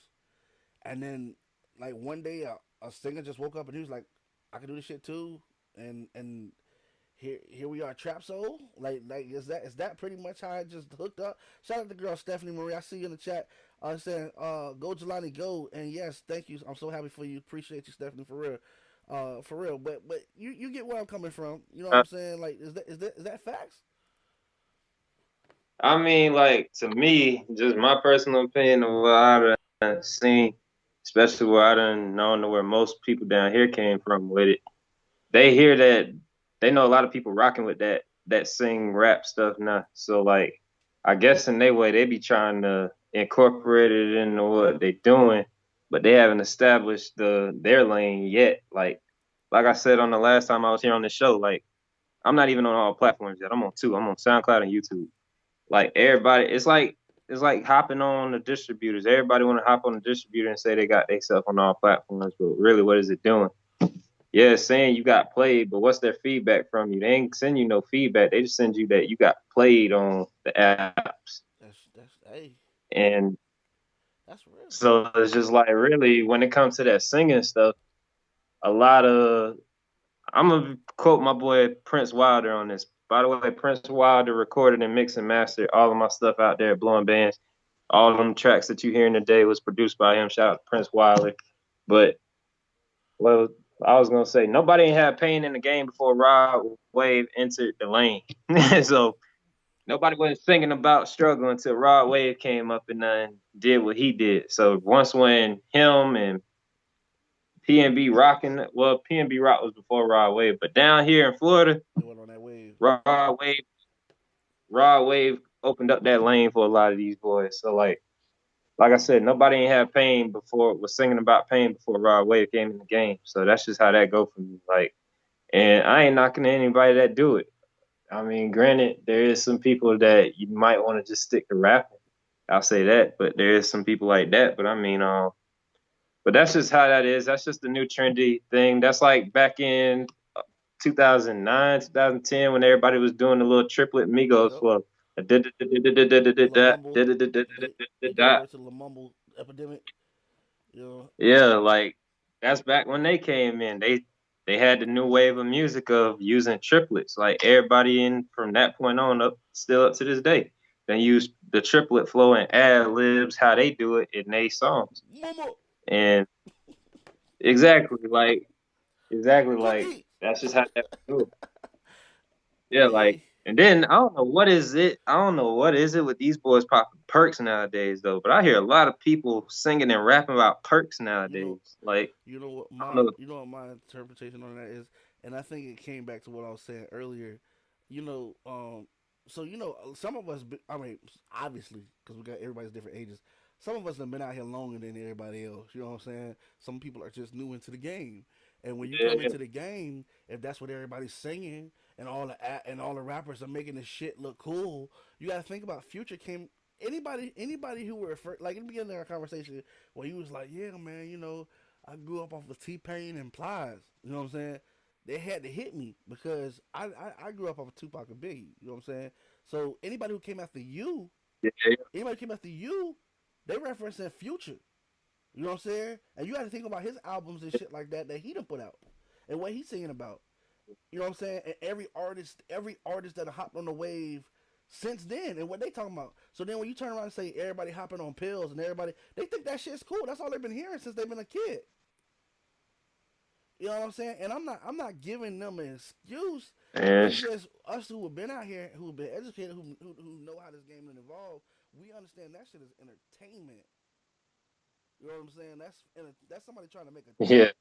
and then like one day a singer just woke up and he was like, I can do this shit too, and here we are, trap soul. Like is that pretty much how I just hooked up? Shout out to the girl Stephanie Marie. I see you in the chat. Saying go Jelani go, and yes, thank you. I'm so happy for you. Appreciate you, Stephanie, for real. For real. But you get where I'm coming from. You know what I'm saying? Like is that facts? I mean, like to me, just my personal opinion of what I done seen, especially where I done known where most people down here came from with it. They hear that they know a lot of people rocking with that sing rap stuff now. So like I guess in their way they be trying to incorporate it into what they doing, but they haven't established their lane yet. Like I said on the last time I was here on the show, like I'm not even on all platforms yet. I'm on two. I'm on SoundCloud and YouTube. Like everybody, it's like hopping on the distributors. Everybody want to hop on the distributor and say they got themselves on all platforms, but really, what is it doing? Yeah, it's saying you got played, but what's their feedback from you? They ain't send you no feedback. They just send you that you got played on the apps. That's hey, And that's real. so it's just like really when it comes to that singing stuff, a lot of I'm gonna quote my boy Prince Wilder on this. By the way, Prince Wilder recorded and mixed and mastered all of my stuff out there at Blowing Bands. All of them tracks that you hearing today was produced by him. Shout out to Prince Wilder. But well, I was gonna say nobody ain't had pain in the game before Rod Wave entered the lane. So nobody was singing about struggle until Rod Wave came up and did what he did. So once when him and PNB rocking, well, PNB Rock was before Rod Wave, but down here in Florida, They went on that wave. Rod Wave, Rod Wave opened up that lane for a lot of these boys. So like I said, nobody ain't had pain before was singing about pain before Rod Wave came in the game. So that's just how that go for me. Like, and I ain't knocking anybody that do it. I mean, granted, there is some people that you might want to just stick to rapping. I'll say that, but there is some people like that. But I mean, but that's just how that is. That's just the new trendy thing. That's like back in 2009, 2010 when everybody was doing the little triplet Migos Yep. flow. La Mumble. They gave birth to the La Mumble epidemic. You know. Yeah, like that's back when they came in. They had the new wave of music of using triplets. Like everybody in from that point on up, still up to this day, they use the triplet flow and ad libs how they do it in their songs. Mama, And exactly like exactly like cookie. that's just how that do. Yeah, like, Hey, and then I don't know what is it. I don't know what is it with these boys popping perks nowadays though. But I hear a lot of people singing and rapping about perks you know, nowadays. Like, you know what I don't my know. you know what my interpretation on that is, and I think it came back to what I was saying earlier. You know, so some of us. I mean, obviously, because we got everybody's different ages. Some of us have been out here longer than everybody else. You know what I'm saying? Some people are just new into the game, and when you come Yeah, into the game, if that's what everybody's singing, and all the rappers are making the shit look cool, you got to think about Future came. anybody who were like in the beginning of our conversation when he was like, yeah, man, I grew up off of T-Pain and Plies. You know what I'm saying? They had to hit me because I grew up off of Tupac and Biggie. You know what I'm saying? So Yeah. anybody who came after you, they referencing Future. You know what I'm saying? And you got to think about his albums and shit like that he done put out and what he's singing about. You know what I'm saying? And every artist that hopped on the wave since then and what they talking about. So then when you turn around and say everybody hopping on pills and everybody, they think that shit's cool. That's all they've been hearing since they've been a kid. You know what I'm saying? And I'm not giving them an excuse. And It's just us who have been out here, who have been educated, who know how this game is evolved. We understand that shit is entertainment. You know what I'm saying? That's somebody trying to make a yeah, check.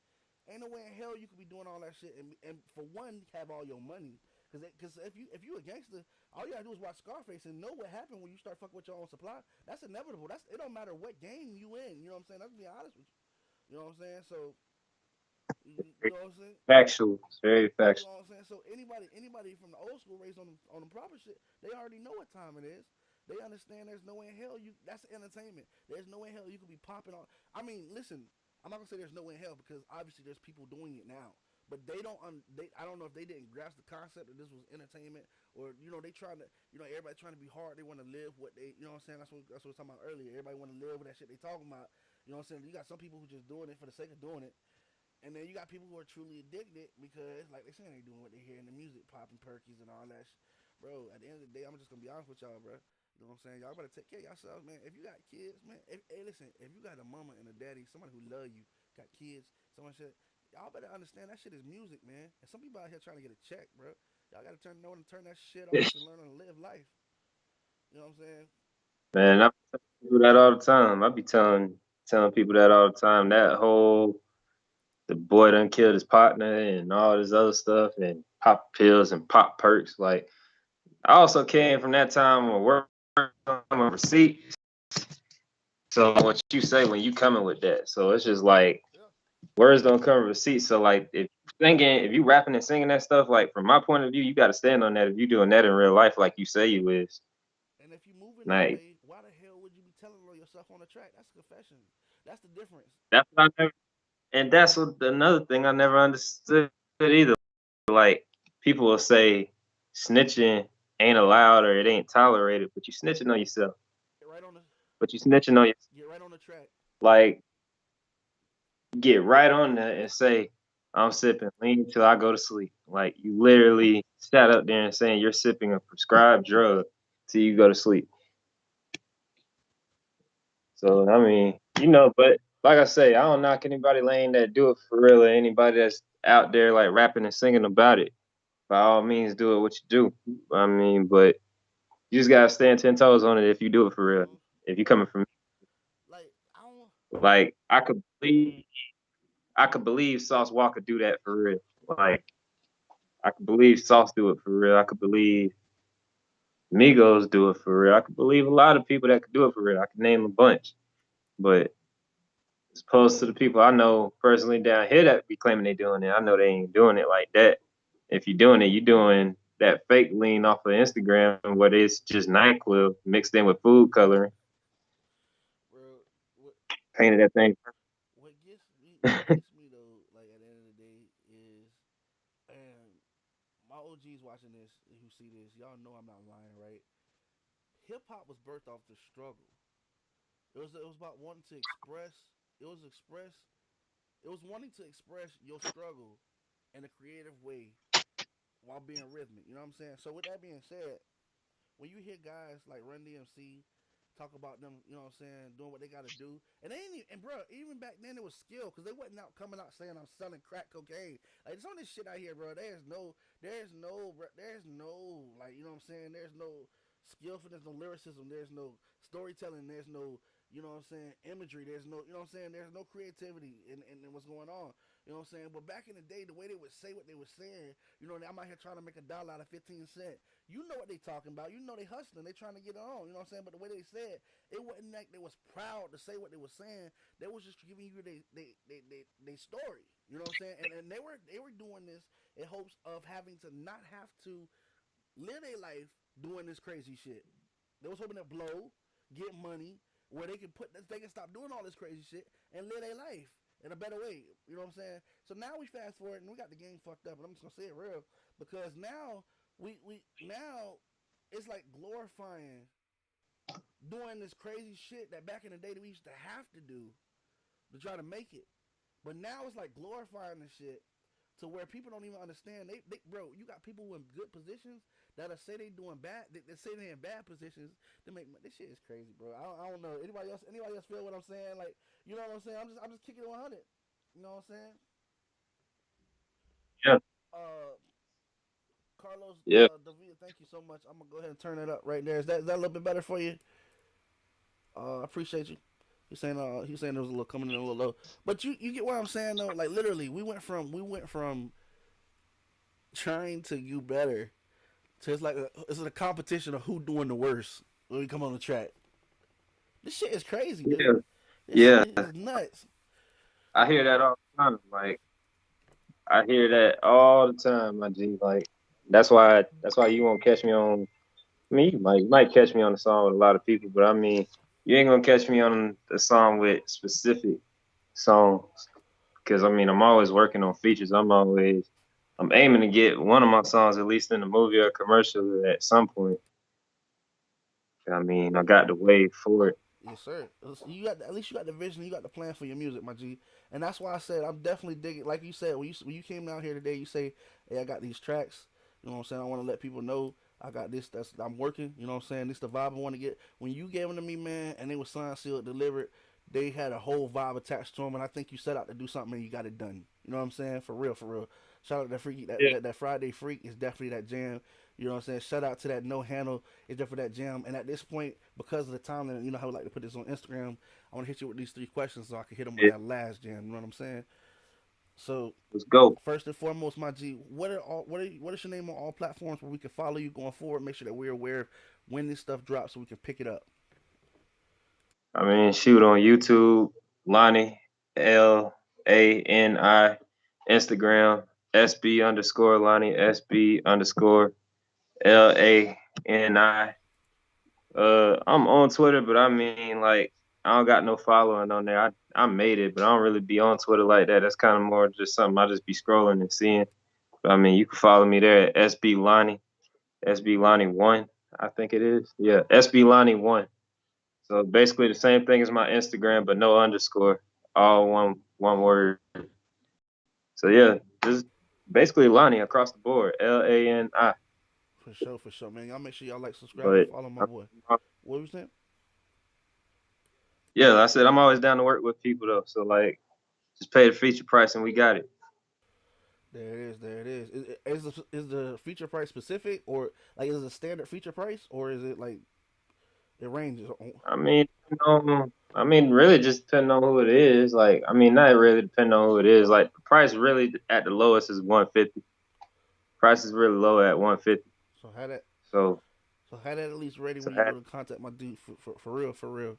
Ain't no way in hell you could be doing all that shit and for one have all your money. Cause if you a gangster, all you gotta do is watch Scarface and know what happened when you start fucking with your own supply. That's inevitable. It don't matter what game you in. You know what I'm saying? Let's be honest with you. You know what I'm saying? So you know what I'm saying? factual. It's very You factual. know what I'm saying? So anybody from the old school raised on the proper shit, they already know what time it is. They understand there's no way in hell that's entertainment. There's no way in hell you could be popping on. I mean, listen, I'm not gonna say there's no way in hell because obviously there's people doing it now. But they don't I don't know if they didn't grasp the concept that this was entertainment or they trying to everybody trying to be hard, they want to live what they what I'm saying, that's what I was talking about earlier. Everybody want to live with that shit they talking about. You know what I'm saying? You got some people who just doing it for the sake of doing it. And then you got people who are truly addicted because, like they saying, they doing what they hear in the music, popping perkies and all that. Bro, at the end of the day, I'm just gonna be honest with y'all, bro. You know what I'm saying? Y'all better take care of yourselves, man. If you got kids, man. Hey, listen, if you got a mama and a daddy, somebody who love you, got kids, someone said, y'all better understand that shit is music, man. And some people out here trying to get a check, bro. Y'all gotta know when to turn that shit off and learn how to live life. You know what I'm saying? Man, I tell people that all the time. I be telling people that all the time. That whole the boy done killed his partner and all this other stuff and pop pills and pop perks. Like I also came from that time where work on a receipt. So what you say when you coming with that? So it's just like Yeah. words don't come with receipts. So like if you rapping and singing that stuff, like from my point of view, you gotta stand on that. If you doing that in real life, like you say you is, And if you moving that like way, why the hell would you be telling on yourself on the track? That's a confession. That's the difference. that's what I never. And that's what another thing I never understood either. Like people will say snitching ain't allowed or it ain't tolerated, but you snitching on yourself. Get right on the But you snitching on your get right on the track. like get right on that and say, I'm sipping lean till I go to sleep. Like you literally sat up there and saying you're sipping a prescribed drug till you go to sleep. So I mean, but like I say, I don't knock anybody lane that do it for real or anybody that's out there like rapping and singing about it. By all means do it what you do. I mean, but you just gotta stand 10 toes on it if you do it for real. Mm-hmm. If you coming from Like I don't. like I could believe Sauce Walker do that for real. Like I could believe Sauce do it for real. I could believe Migos do it for real. I could believe a lot of people that could do it for real. I could name a bunch. But as opposed to the people I know personally down here that be claiming they doing it, I know they ain't doing it like that. If you're doing it, you're doing that fake lean off of Instagram where it's just NyQuil mixed in with food coloring, Bro, what painted that thing. what gets me though, like at the end of the day, is and my OGs watching this, who see this, y'all know I'm not lying, right? Hip hop was birthed off the struggle. It was about wanting to express. It was express. It was wanting to express your struggle in a creative way while being rhythmic. You know what I'm saying? So with that being said, when you hear guys like Run DMC talk about them, you know what I'm saying, doing what they got to do, and they ain't even, and bro, even back then it was skill because they wasn't out coming out saying I'm selling crack cocaine. Like it's on this shit out here, bro. There's no, like you know what I'm saying. There's no skill for there's no lyricism. There's no storytelling. There's no what I'm saying, imagery. There's no, you know what I'm saying. There's no creativity in what's going on. You know what I'm saying? But back in the day, the way they would say what they were saying, I'm out here trying to make $1 out of 15 cents. You know what they talking about. You know they hustling. They trying to get on. You know what I'm saying? But the way they said, it wasn't like they was proud to say what they were saying. They was just giving you they story. You know what I'm saying? And they were doing this in hopes of having to not have to live their life doing this crazy shit. They was hoping to blow, get money, where they can stop doing all this crazy shit and live their life in a better way. You know what I'm saying? So now we fast forward and we got the game fucked up. And I'm just gonna say it real because now now it's like glorifying doing this crazy shit that back in the day that we used to have to do to try to make it. But now it's like glorifying the shit to where people don't even understand. Bro, you got people in good positions that'll say they doing bad. They say they in bad positions to make this shit is crazy, bro. I don't know. Anybody else feel what I'm saying? Like, you know what I'm saying? I'm just kicking it 100. You know what I'm saying? Yeah. Carlos, Yeah. Davida, thank you so much. I'm gonna go ahead and turn that up right there. Is that a little bit better for you? I appreciate you. He's saying there was a little coming in a little low, but you get what I'm saying though. Like literally, we went from trying to do better to it's a competition of who doing the worst when we come on the track. This shit is crazy, dude. Yeah. This Yeah. shit is nuts. I hear that all the time. Like, I hear that all the time, my G. Like, that's why you won't catch me on. I mean, you might catch me on the song with a lot of people, but I mean, you ain't gonna catch me on the song with specific songs because I mean, I'm always working on features. I'm aiming to get one of my songs at least in a movie or a commercial at some point. I mean, I got the wave for it. Yes, sir. At least you got the vision, you got the plan for your music, my G. And that's why I said I'm definitely digging. Like you said, when you came down here today, you say, "Hey, I got these tracks. You know what I'm saying? I want to let people know I got this. That's I'm working. You know what I'm saying? This the vibe I want to get." When you gave them to me, man, and they was signed, sealed, delivered, they had a whole vibe attached to them, and I think you set out to do something and you got it done. You know what I'm saying? For real, for real. Shout out to that freaky that Friday freak is definitely that jam. You know what I'm saying? Shout out to that no handle is definitely that jam. And at this point, because of the time that you know how we like to put this on Instagram, I want to hit you with these 3 questions so I can hit them with Yeah. that last jam. You know what I'm saying? So Let's go. first and foremost, my G, what is your name on all platforms where we can follow you going forward? Make sure that we're aware of when this stuff drops so we can pick it up. I mean, shoot on YouTube, Lani, LANI, Instagram, SB underscore Lani, SB underscore LANI. I'm on Twitter, but I mean, like, I don't got no following on there. I made it, but I don't really be on Twitter like that. That's kind of more just something I just be scrolling and seeing. But I mean, you can follow me there at SB Lani, SB Lani 1, I think it is. Yeah, SB Lani 1. So basically the same thing as my Instagram, but no underscore, all one word. So yeah, just basically Lani across the board, LANI. For sure, man. Y'all make sure y'all like, subscribe, and But follow my boy. What was that? yeah, I said I'm always down to work with people though. So like, just pay the feature price and we got it. There it is. There it is. Is the feature price specific, or like is it a standard feature price, or is it like it ranges? I mean, really just depending on who it is. Like, I mean, not really depending on who it is. Like, the price really at the lowest is 150. Price is really low at 150. So have that. So So have that at least ready so when you go to contact my dude for real, for real.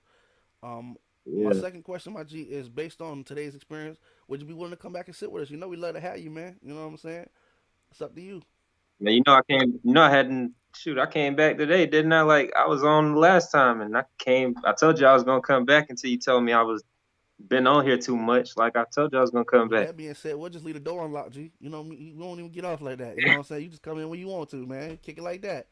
My yeah. second question, my G, is based on today's experience. Would you be willing to come back and sit with us? You know we love to have you, man. You know what I'm saying? It's up to you. Now, I came back today, didn't I? Like, I was on last time and I told you I was gonna come back until you told me I was been on here too much. Like, I told you I was gonna come With back. that being said, we'll just leave the door unlocked, G. You know, you won't even get off like that. You know what I'm saying? You just come in when you want to, man. Kick it like that.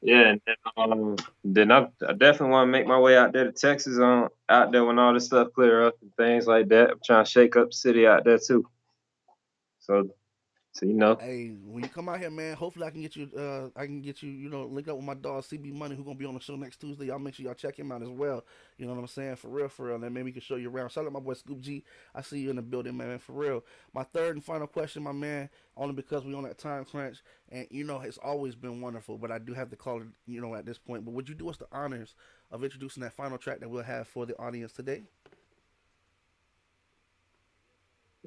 Yeah, and then I definitely want to make my way out there to Texas out there when all this stuff clear up and things like that. I'm trying to shake up the city out there too. So you know. Hey, when you come out here, man, hopefully I can get you, link up with my dog CB Money, who gonna be on the show next Tuesday. Y'all make sure y'all check him out as well. You know what I'm saying? For real, for real. And maybe we can show you around. Shout out my boy Scoop G. I see you in the building, man, for real. My third and final question, my man, only because we on that time crunch, and it's always been wonderful, but I do have to call it, at this point. But would you do us the honors of introducing that final track that we'll have for the audience today?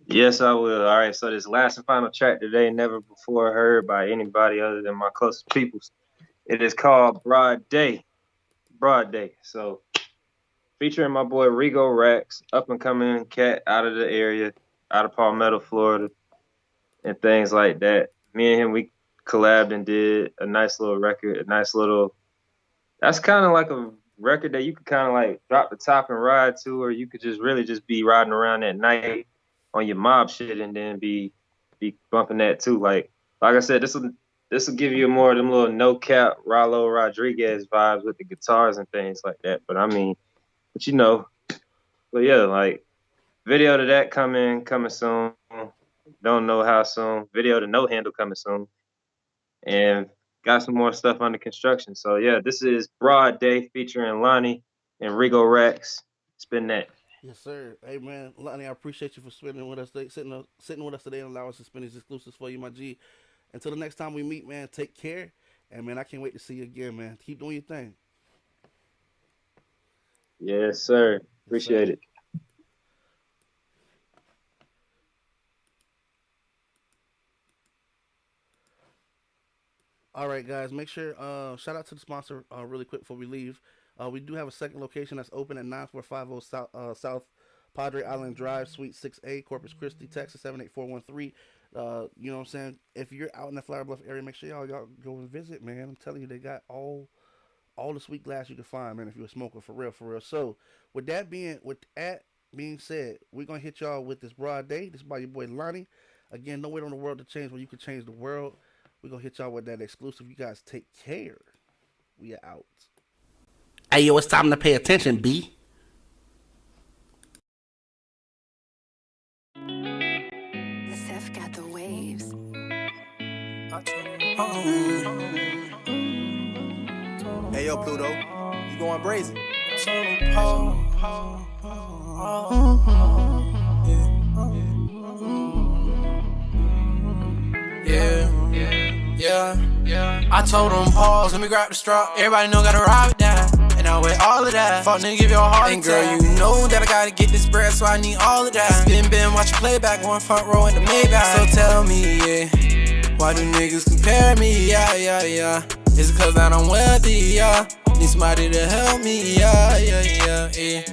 Yes, I will. All right, so this last and final track today, never before heard by anybody other than my closest peoples. It is called Broad Day. Broad Day. So featuring my boy Rigo Rax, up and coming cat out of the area, out of Palmetto, Florida, and things like that. Me and him, we collabed and did a nice little record, a nice little that's kind of like a record that you could kind of like drop the top and ride to, or you could just really just be riding around at night on your mob shit and then be bumping that too. Like I said, this will give you more of them little no cap Rallo Rodriguez vibes with the guitars and things like that. But but you know, but yeah, like video to that coming soon. Don't know how soon. Video to No Handle coming soon, and got some more stuff under construction. So yeah, this is Broad Day featuring Lani and Rigo Rex. Spin that. Yes, sir. Hey, man, Lani, I appreciate you for spending with us, sitting with us today and allowing us to spin these exclusives for you, my G. Until the next time we meet, man, take care. And, man, I can't wait to see you again, man. Keep doing your thing. Yes, sir. Appreciate it. All right, guys, make sure, shout out to the sponsor really quick before we leave. We do have a second location that's open at 9450 South Padre Island Drive, Suite 6A, Corpus Christi, Texas, 78413. You know what I'm saying? If you're out in the Flower Bluff area, make sure y'all go and visit, man. I'm telling you, they got all the sweet glass you can find, man, if you're a smoker, for real, for real. So, with that being said, we're going to hit y'all with this Broad Day. This is by your boy Lani. Again, no wait on the world to change when you can change the world. We're going to hit y'all with that exclusive. You guys take care. We are out. Hey, yo, it's time to pay attention, B. SF got the waves. Hey, yo, Pluto, you going brazen? Yeah. I told him pause, let me grab the straw. Everybody know gotta ride it down. And I with all of that, fuck nigga, give your heart. And girl, you know that I gotta get this bread, so I need all of that. Been watch you playback, one front row in the Maybach. So tell me, yeah, why do niggas compare me? Yeah. Is it cause that I'm wealthy? Yeah. Need somebody to help me, yeah.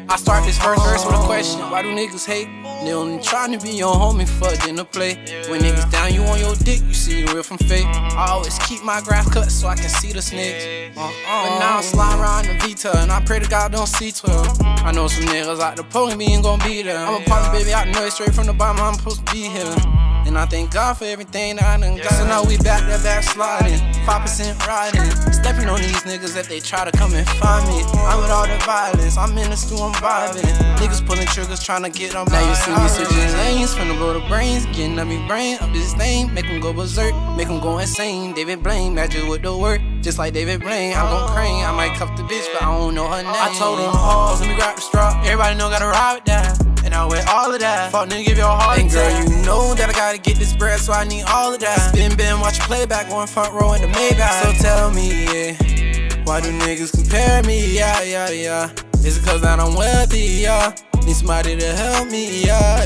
I start this first verse with a question. Why do niggas hate? They only trying to be your homie, fucking to play. When niggas down, you on your dick, you see the real from fake. I always keep my graph cut so I can see the snakes. But now I'm sliding around the Vita, and I pray to God don't see 12. I know some niggas out the pole, me ain't gon' be there. I'm a partner, baby, I know it straight from the bottom, I'm supposed to be here. And I thank God for everything that I done got. So now we back sliding, 5% riding. Stepping on these niggas if they try to come and find me. I'm with all the violence, I'm in the stew, I'm vibing. Niggas pulling triggers, trying to get on. Now you see me switching lanes, finna blow the brains. Getting up me brain, up his name. Make them go berserk, make them go insane. David Blaine, magic with the work. Just like David Blaine, I'm gon' crane. I might cuff the bitch, but I don't know her name. I told him pause, let me grab the straw. Everybody know gotta ride it down. And I with all of that, fuck nigga, give your heart. And girl, you know that I gotta get this bread, so I need all of that. Been watch you playback, one front row in the Maybach. So tell me, yeah, why do niggas compare me? Yeah. Is it cause that I'm wealthy? Yeah. Need somebody to help me? Yeah.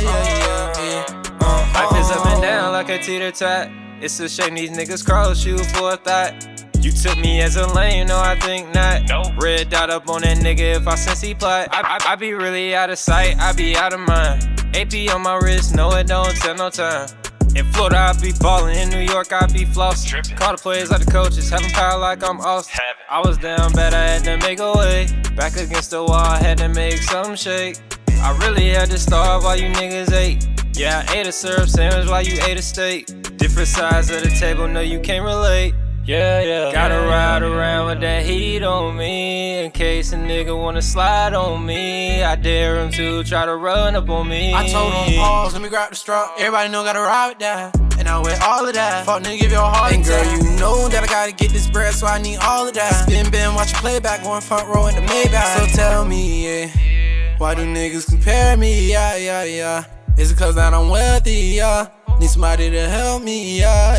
Life is up and down like a teeter-tot. It's a shame these niggas cross you for a thought. You took me as a lame, no, I think not. No. Red dot up on that nigga if I sense he plot. I be really out of sight, I be out of mind. AP on my wrist, no, it don't tell no time. In Florida, I be ballin'. In New York, I be flossing. Call the players like the coaches, having power like I'm Austin. I was down bad, I had to make a way. Back against the wall, I had to make something shake. I really had to starve while you niggas ate. Yeah, I ate a syrup sandwich while you ate a steak. Different sides of the table, no, you can't relate. Yeah. Gotta ride around with that heat on me. In case a nigga wanna slide on me, I dare him to try to run up on me. I told him pause, let me grab the straw. Everybody know gotta ride it down. And I with all of that, fuck nigga, give your heart. And girl, you know that I gotta get this bread, so I need all of that. Been watch you playback, one front row in the Maybach. So tell me, yeah, why do niggas compare me? Yeah. Is it cause that I'm wealthy? Yeah. Need somebody to help me? Yeah.